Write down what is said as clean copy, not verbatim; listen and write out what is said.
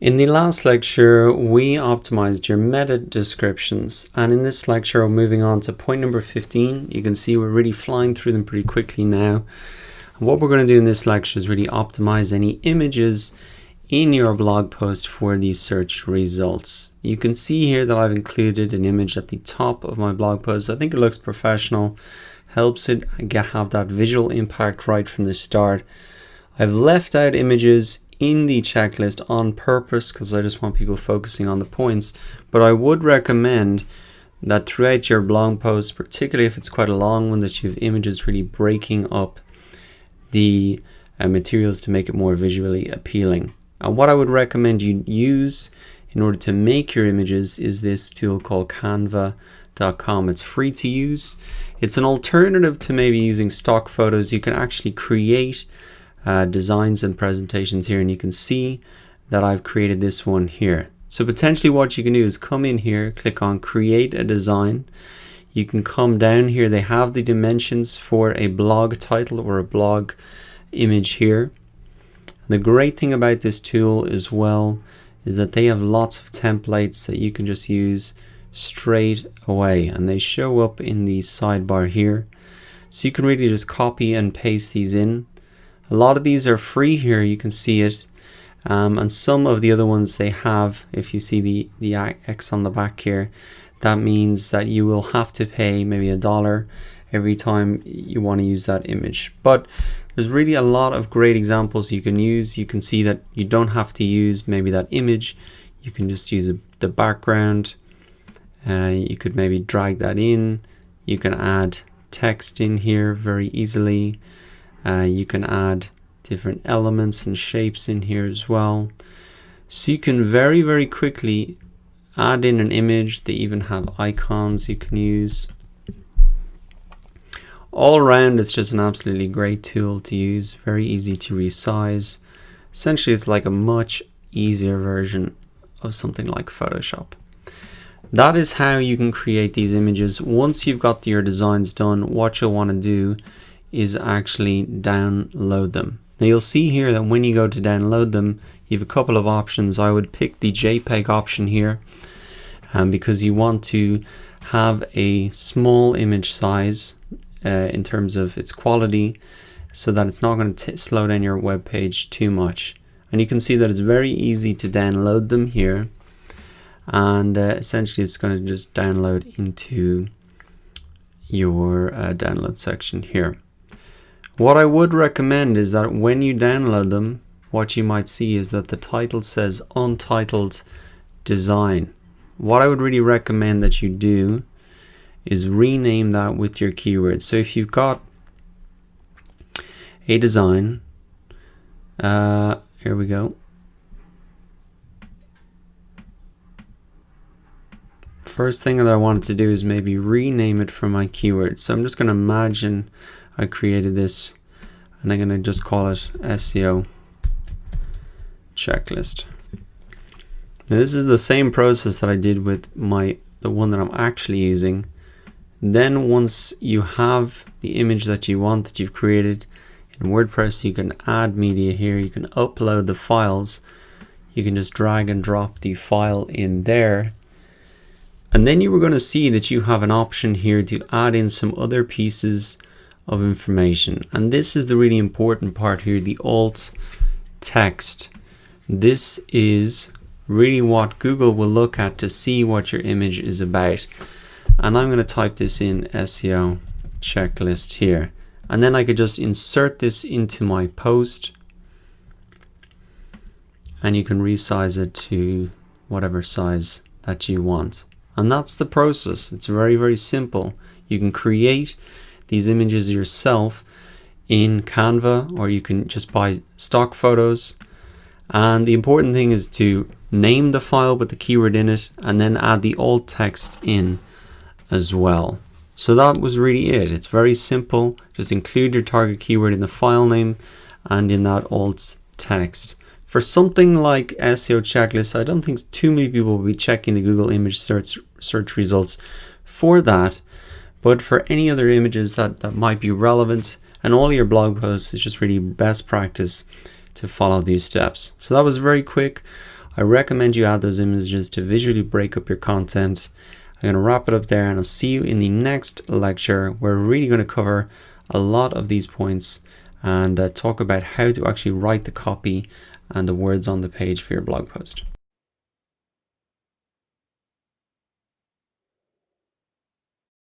In the last lecture, we optimized your meta descriptions, and in this lecture, we're moving on to point number 15. You can see we're really flying through them pretty quickly now. And what we're going to do in this lecture is really optimize any images in your blog post for these search results. You can see here that I've included an image at the top of my blog post. I think it looks professional, helps it have that visual impact right from the start. I've left out images in the checklist on purpose because I just want people focusing on the points, but I would recommend that throughout your blog post, particularly if it's quite a long one, that you have images really breaking up the materials to make it more visually appealing. And what I would recommend you use in order to make your images is this tool called canva.com. It's free to use. It's an alternative to maybe using stock photos. You can actually create designs and presentations here, and you can see that I've created this one here. So potentially what you can do is come in here, click on create a design. You can come down here, they have the dimensions for a blog title or a blog image here. The great thing about this tool as well is that they have lots of templates that you can just use straight away, and they show up in the sidebar here. So you can really just copy and paste these in. A lot of these are free here, you can see it, and some of the other ones they have, if you see the X on the back here, that means that you will have to pay maybe $1 every time you want to use that image. But there's really a lot of great examples you can use. You can see that you don't have to use maybe that image, you can just use the background. You could maybe drag that in, you can add text in here very easily. You can add different elements and shapes in here as well. So you can very, very quickly add in an image. They even have icons you can use. All around, it's just an absolutely great tool to use. Very easy to resize. Essentially, it's like a much easier version of something like Photoshop. That is how you can create these images. Once you've got your designs done, what you'll want to do is actually download them. Now you'll see here that when you go to download them, you have a couple of options. I would pick the JPEG option here because you want to have a small image size in terms of its quality, so that it's not going to slow down your web page too much. And you can see that it's very easy to download them here, and essentially it's going to just download into your download section here. What I would recommend is that when you download them, what you might see is that the title says untitled design. What I would really recommend that you do is rename that with your keywords. So if you've got a design, here we go. First thing that I wanted to do is maybe rename it from my keywords. So I'm just going to imagine I created this, and I'm going to just call it SEO checklist. Now this is the same process that I did with the one that I'm actually using. Then once you have the image that you want, that you've created in WordPress, you can add media here, you can upload the files, you can just drag and drop the file in there. And then you were going to see that you have an option here to add in some other pieces of information. And this is the really important part here, the alt text. This is really what Google will look at to see what your image is about. And I'm going to type this in SEO checklist here. And then I could just insert this into my post. And you can resize it to whatever size that you want. And that's the process. It's very, very simple. You can create these images yourself in Canva, or you can just buy stock photos. And the important thing is to name the file with the keyword in it, and then add the alt text in as well. So that was really it. It's very simple. Just include your target keyword in the file name and in that alt text. For something like SEO checklist, I don't think too many people will be checking the Google image search results for that. But for any other images that might be relevant, and all your blog posts, is just really best practice to follow these steps. So that was very quick. I recommend you add those images to visually break up your content. I'm going to wrap it up there, and I'll see you in the next lecture. We're really going to cover a lot of these points and talk about how to actually write the copy and the words on the page for your blog post.